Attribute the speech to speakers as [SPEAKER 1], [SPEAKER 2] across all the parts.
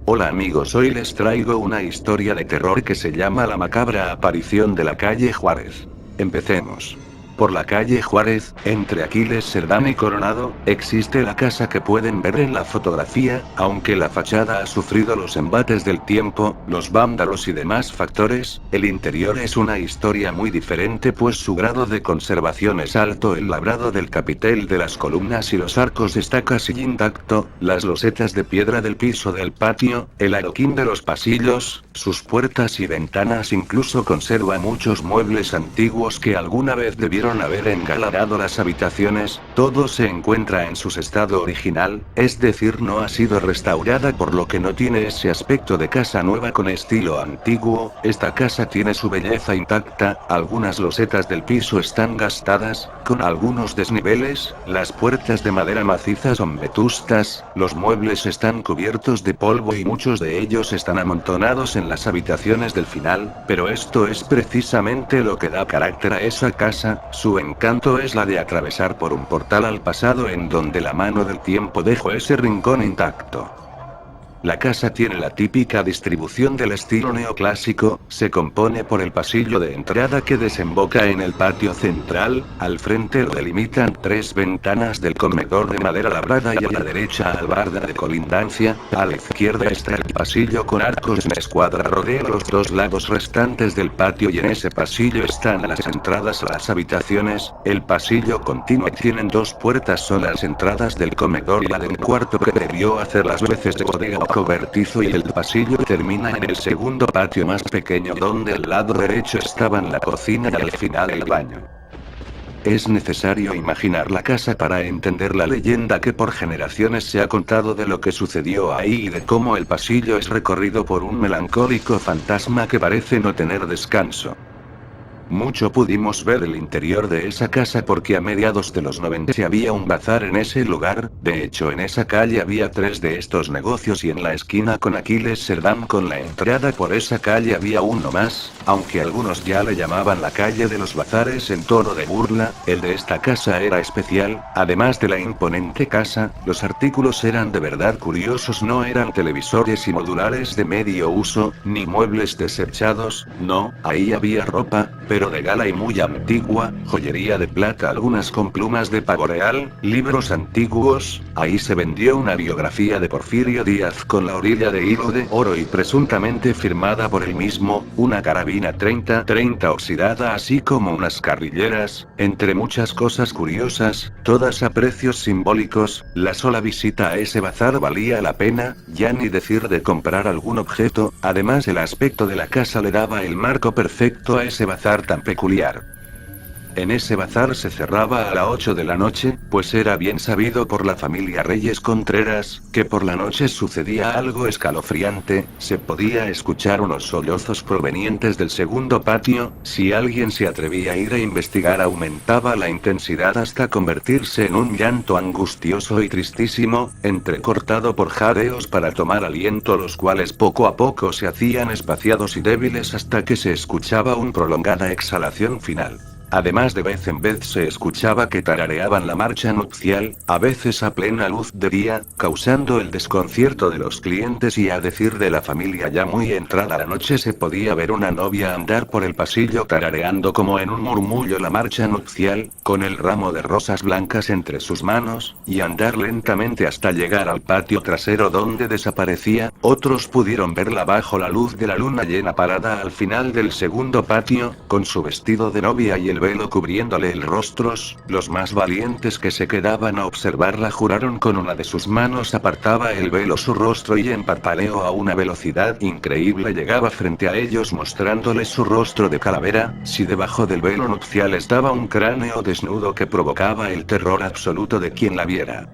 [SPEAKER 1] Hola amigos, hoy les traigo una historia de terror que se llama La macabra aparición de la calle Juárez. Empecemos. Por la calle Juárez, entre Aquiles Cerdán y Coronado, existe la casa que pueden ver en la fotografía, aunque la fachada ha sufrido los embates del tiempo, los vándalos y demás factores, el interior es una historia muy diferente pues su grado de conservación es alto, el labrado del capitel de las columnas y los arcos está casi intacto, las losetas de piedra del piso del patio, el adoquín de los pasillos, sus puertas y ventanas incluso conserva muchos muebles antiguos que alguna vez debieron haber engalanado las habitaciones, todo se encuentra en su estado original, es decir no ha sido restaurada por lo que no tiene ese aspecto de casa nueva con estilo antiguo, esta casa tiene su belleza intacta, algunas losetas del piso están gastadas, con algunos desniveles, las puertas de madera maciza son vetustas, los muebles están cubiertos de polvo y muchos de ellos están amontonados en las habitaciones del final, pero esto es precisamente lo que da carácter a esa casa, su encanto es la de atravesar por un portal al pasado en donde la mano del tiempo dejó ese rincón intacto. La casa tiene la típica distribución del estilo neoclásico, se compone por el pasillo de entrada que desemboca en el patio central, al frente lo delimitan tres ventanas del comedor de madera labrada y a la derecha albarda de colindancia, a la izquierda está el pasillo con arcos en escuadra rodea los dos lados restantes del patio y en ese pasillo están las entradas a las habitaciones, el pasillo continuo tienen dos puertas son las entradas del comedor y la del cuarto que debió hacer las veces de bodega cobertizo y el pasillo termina en el segundo patio más pequeño donde al lado derecho estaban la cocina y al final el baño. Es necesario imaginar la casa para entender la leyenda que por generaciones se ha contado de lo que sucedió ahí y de cómo el pasillo es recorrido por un melancólico fantasma que parece no tener descanso. Mucho pudimos ver el interior de esa casa porque a mediados de los 90 había un bazar en ese lugar, de hecho en esa calle había tres de estos negocios y en la esquina con Aquiles Cerdán con la entrada por esa calle había uno más, aunque algunos ya le llamaban la calle de los bazares en tono de burla, el de esta casa era especial, además de la imponente casa, los artículos eran de verdad curiosos, no eran televisores y modulares de medio uso, ni muebles desechados, no, ahí había ropa, pero de gala y muy antigua, joyería de plata algunas con plumas de pavo real, libros antiguos, ahí se vendió una biografía de Porfirio Díaz con la orilla de hilo de oro y presuntamente firmada por él mismo, una carabina 30-30 oxidada así como unas carrilleras, entre muchas cosas curiosas, todas a precios simbólicos, la sola visita a ese bazar valía la pena, ya ni decir de comprar algún objeto, además el aspecto de la casa le daba el marco perfecto a ese bazar tan peculiar. En ese bazar se cerraba a las 8 de la noche, pues era bien sabido por la familia Reyes Contreras, que por la noche sucedía algo escalofriante, se podía escuchar unos sollozos provenientes del segundo patio, si alguien se atrevía a ir a investigar aumentaba la intensidad hasta convertirse en un llanto angustioso y tristísimo, entrecortado por jadeos para tomar aliento los cuales poco a poco se hacían espaciados y débiles hasta que se escuchaba una prolongada exhalación final. Además de vez en vez se escuchaba que tarareaban la marcha nupcial, a veces a plena luz de día, causando el desconcierto de los clientes y a decir de la familia ya muy entrada la noche se podía ver una novia andar por el pasillo tarareando como en un murmullo la marcha nupcial, con el ramo de rosas blancas entre sus manos, y andar lentamente hasta llegar al patio trasero donde desaparecía, otros pudieron verla bajo la luz de la luna llena parada al final del segundo patio, con su vestido de novia y el velo cubriéndole el rostro, los más valientes que se quedaban a observarla juraron con una de sus manos apartaba el velo su rostro y en parpaleo a una velocidad increíble llegaba frente a ellos mostrándoles su rostro de calavera, si debajo del velo nupcial estaba un cráneo desnudo que provocaba el terror absoluto de quien la viera.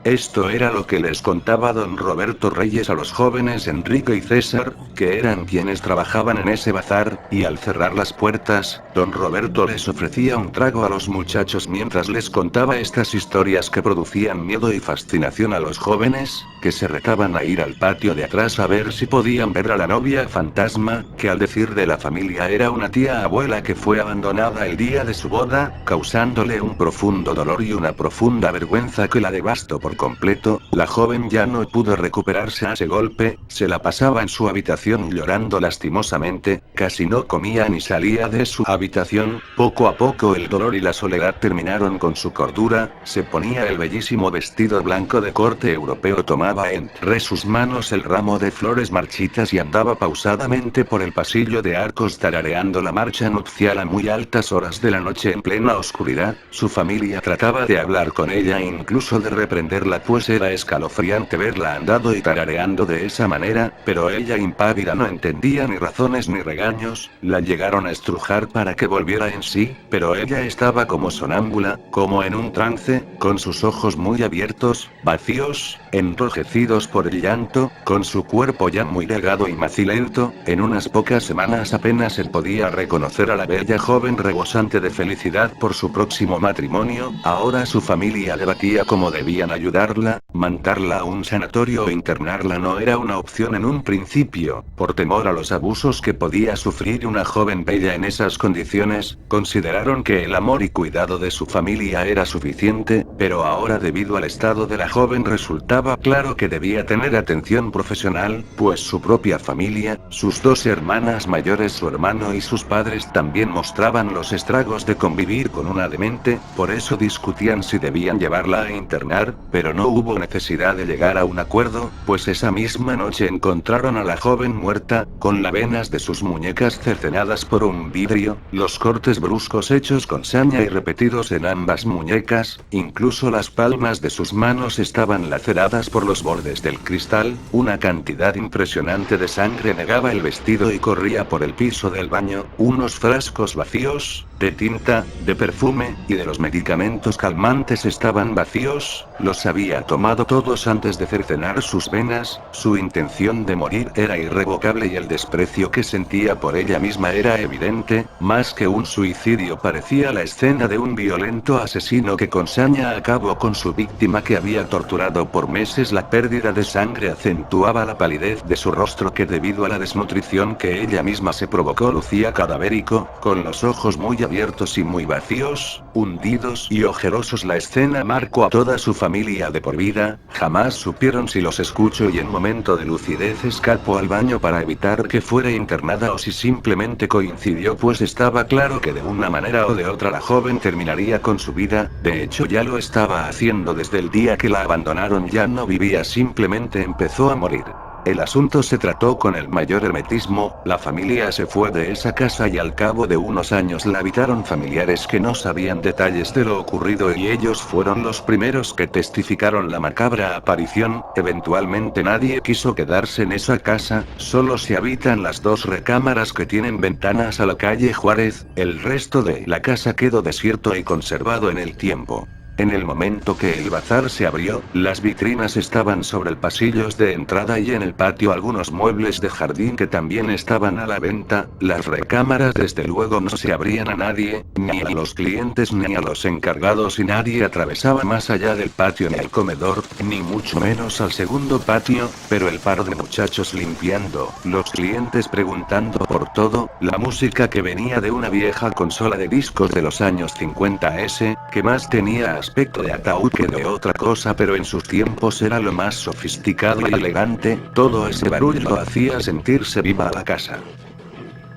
[SPEAKER 1] Esto era lo que les contaba don Roberto Reyes a los jóvenes Enrique y César, que eran quienes trabajaban en ese bazar, y al cerrar las puertas, don Roberto les ofrecía un trago a los muchachos mientras les contaba estas historias que producían miedo y fascinación a los jóvenes, que se retaban a ir al patio de atrás a ver si podían ver a la novia fantasma, que al decir de la familia era una tía abuela que fue abandonada el día de su boda, causándole un profundo dolor y una profunda vergüenza que la devastó por completo. La joven ya no pudo recuperarse a ese golpe, se la pasaba en su habitación llorando lastimosamente, casi no comía ni salía de su habitación. Poco a poco el dolor y la soledad terminaron con su cordura, se ponía el bellísimo vestido blanco de corte europeo, tomaba entre sus manos el ramo de flores marchitas y andaba pausadamente por el pasillo de arcos tarareando la marcha nupcial a muy altas horas de la noche en plena oscuridad. Su familia trataba de hablar con ella e incluso de reprenderla, pues era escalofriante verla andando y tarareando de esa manera, pero ella impávida no entendía ni razones ni regaños. La llegaron a estrujar para que volviera en sí, pero ella estaba como sonámbula, como en un trance, con sus ojos muy abiertos, vacíos, enrojecidos por el llanto, con su cuerpo ya muy delgado y macilento. En unas pocas semanas apenas se podía reconocer a la bella joven rebosante de felicidad por su próximo matrimonio. Ahora su familia debatía cómo debían ayudarla, mandarla a un sanatorio o internarla no era una opción en un principio, por temor a los abusos que podía sufrir una joven bella en esas condiciones. Consideraron que el amor y cuidado de su familia era suficiente, pero ahora debido al estado de la joven resultaba claro que debía tener atención profesional, pues su propia familia, sus dos hermanas mayores, su hermano y sus padres también mostraban los estragos de convivir con una demente. Por eso discutían si debían llevarla a internar, pero no hubo necesidad de llegar a un acuerdo, pues esa misma noche encontraron a la joven muerta, con las venas de sus muñecas cercenadas por un vidrio, los cortes bruscos hechos con saña y repetidos en ambas muñecas, incluso las palmas de sus manos estaban laceradas por los bordes del cristal. Una cantidad impresionante de sangre negaba el vestido y corría por el piso del baño. Unos frascos vacíos, de tinta, de perfume, y de los medicamentos calmantes estaban vacíos, los había tomado todos antes de cercenar sus venas. Su intención de morir era irrevocable y el desprecio que sentía por ella misma era evidente. Más que un suicidio, parecía la escena de un violento asesino que con saña acabó con su víctima que había torturado por meses. La pérdida de sangre acentuaba la palidez de su rostro, que debido a la desnutrición que ella misma se provocó lucía cadavérico, con los ojos muy abiertos y muy vacíos, hundidos y ojerosos. La escena marcó a toda su familia de por vida. Jamás supieron si los escuchó y en momento de lucidez escapó al baño para evitar que fuera internada o si simplemente coincidió, pues estaba claro que de una manera o de otra la joven terminaría con su vida. De hecho ya lo estaba haciendo desde el día que la abandonaron. Ya no vivía, simplemente empezó a morir. El asunto se trató con el mayor hermetismo. La familia se fue de esa casa y al cabo de unos años la habitaron familiares que no sabían detalles de lo ocurrido y ellos fueron los primeros que testificaron la macabra aparición. Eventualmente nadie quiso quedarse en esa casa, solo se habitan las dos recámaras que tienen ventanas a la calle Juárez. El resto de la casa quedó desierto y conservado en el tiempo. En el momento que el bazar se abrió, las vitrinas estaban sobre el pasillos de entrada y en el patio algunos muebles de jardín que también estaban a la venta. Las recámaras desde luego no se abrían a nadie, ni a los clientes ni a los encargados, y nadie atravesaba más allá del patio ni al comedor, ni mucho menos al segundo patio, pero el par de muchachos limpiando, los clientes preguntando por todo, la música que venía de una vieja consola de discos de los años 50s, que más tenía aspecto de ataúd que de otra cosa, pero en sus tiempos era lo más sofisticado y elegante. Todo ese barullo hacía sentirse viva a la casa.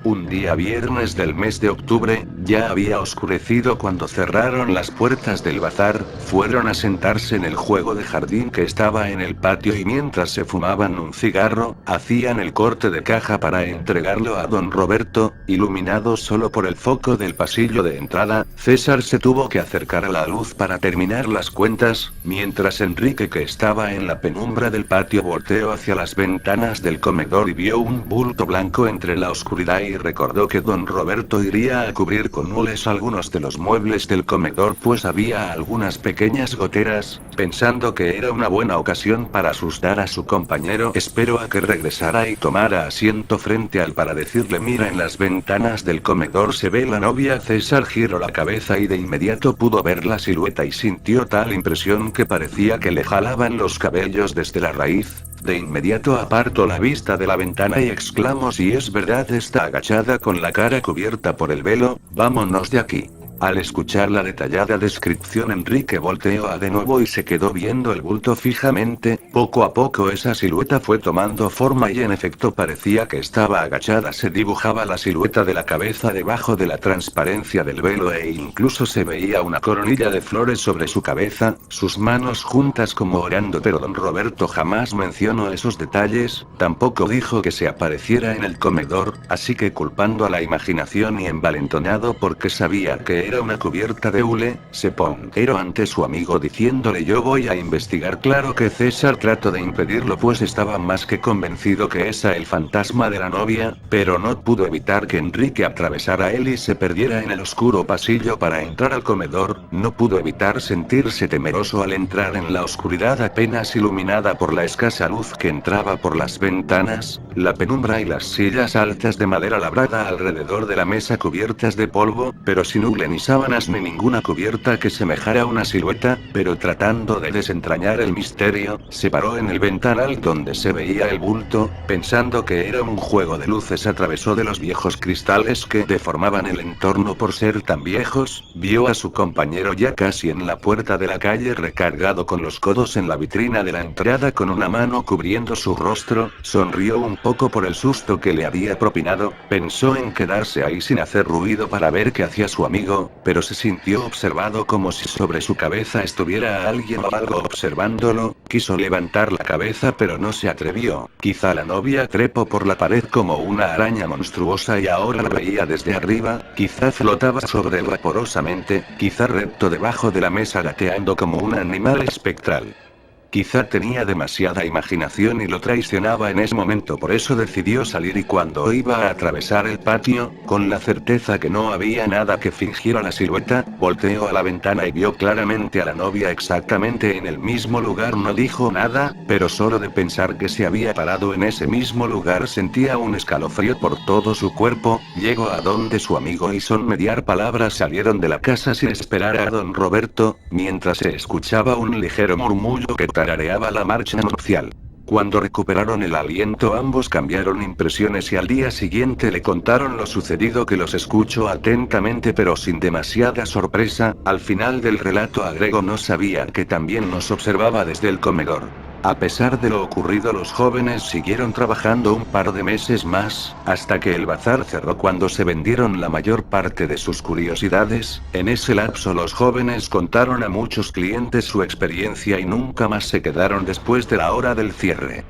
[SPEAKER 1] Un día viernes del mes de octubre, ya había oscurecido cuando cerraron las puertas del bazar. Fueron a sentarse en el juego de jardín que estaba en el patio y mientras se fumaban un cigarro, hacían el corte de caja para entregarlo a don Roberto. Iluminado solo por el foco del pasillo de entrada, César se tuvo que acercar a la luz para terminar las cuentas, mientras Enrique, que estaba en la penumbra del patio, volteó hacia las ventanas del comedor y vio un bulto blanco entre la oscuridad y y recordó que don Roberto iría a cubrir con hules algunos de los muebles del comedor, pues había algunas pequeñas goteras. Pensando que era una buena ocasión para asustar a su compañero, esperó a que regresara y tomara asiento frente al para decirle: mira, en las ventanas del comedor se ve la novia. César giró la cabeza y de inmediato pudo ver la silueta y sintió tal impresión que parecía que le jalaban los cabellos desde la raíz. De inmediato apartó la vista de la ventana y exclamó: si es verdad, está agachada con la cara cubierta por el velo, vámonos de aquí. Al escuchar la detallada descripción, Enrique volteó de nuevo y se quedó viendo el bulto fijamente. Poco a poco esa silueta fue tomando forma y en efecto parecía que estaba agachada. Se dibujaba la silueta de la cabeza debajo de la transparencia del velo e incluso se veía una coronilla de flores sobre su cabeza, sus manos juntas como orando. Pero don Roberto jamás mencionó esos detalles, tampoco dijo que se apareciera en el comedor, así que, culpando a la imaginación y envalentonado porque sabía que era una cubierta de hule, se ponderó ante su amigo diciéndole: yo voy a investigar. Claro que César trató de impedirlo, pues estaba más que convencido que era el fantasma de la novia, pero no pudo evitar que Enrique atravesara él y se perdiera en el oscuro pasillo para entrar al comedor. No pudo evitar sentirse temeroso al entrar en la oscuridad apenas iluminada por la escasa luz que entraba por las ventanas, la penumbra y las sillas altas de madera labrada alrededor de la mesa cubiertas de polvo, pero sin hule ni sábanas ni ninguna cubierta que semejara una silueta. Pero tratando de desentrañar el misterio, se paró en el ventanal donde se veía el bulto, pensando que era un juego de luces a través de los viejos cristales que deformaban el entorno por ser tan viejos. Vio a su compañero ya casi en la puerta de la calle, recargado con los codos en la vitrina de la entrada con una mano cubriendo su rostro. Sonrió un poco por el susto que le había propinado, pensó en quedarse ahí sin hacer ruido para ver qué hacía su amigo, pero se sintió observado como si sobre su cabeza estuviera alguien o algo observándolo. Quiso levantar la cabeza pero no se atrevió. Quizá la novia trepó por la pared como una araña monstruosa y ahora la veía desde arriba, quizá flotaba sobre él vaporosamente, quizá recto debajo de la mesa gateando como un animal espectral. Quizá tenía demasiada imaginación y lo traicionaba en ese momento, por eso decidió salir, y cuando iba a atravesar el patio, con la certeza que no había nada que fingiera la silueta, volteó a la ventana y vio claramente a la novia exactamente en el mismo lugar. No dijo nada, pero solo de pensar que se había parado en ese mismo lugar sentía un escalofrío por todo su cuerpo. Llegó a donde su amigo y sin mediar palabras salieron de la casa sin esperar a don Roberto, mientras se escuchaba un ligero murmullo que tarareaba la marcha nupcial. Cuando recuperaron el aliento, ambos cambiaron impresiones y al día siguiente le contaron lo sucedido, que los escuchó atentamente pero sin demasiada sorpresa. Al final del relato agregó: no sabía que también nos observaba desde el comedor. A pesar de lo ocurrido, los jóvenes siguieron trabajando un par de meses más, hasta que el bazar cerró cuando se vendieron la mayor parte de sus curiosidades. En ese lapso los jóvenes contaron a muchos clientes su experiencia y nunca más se quedaron después de la hora del cierre.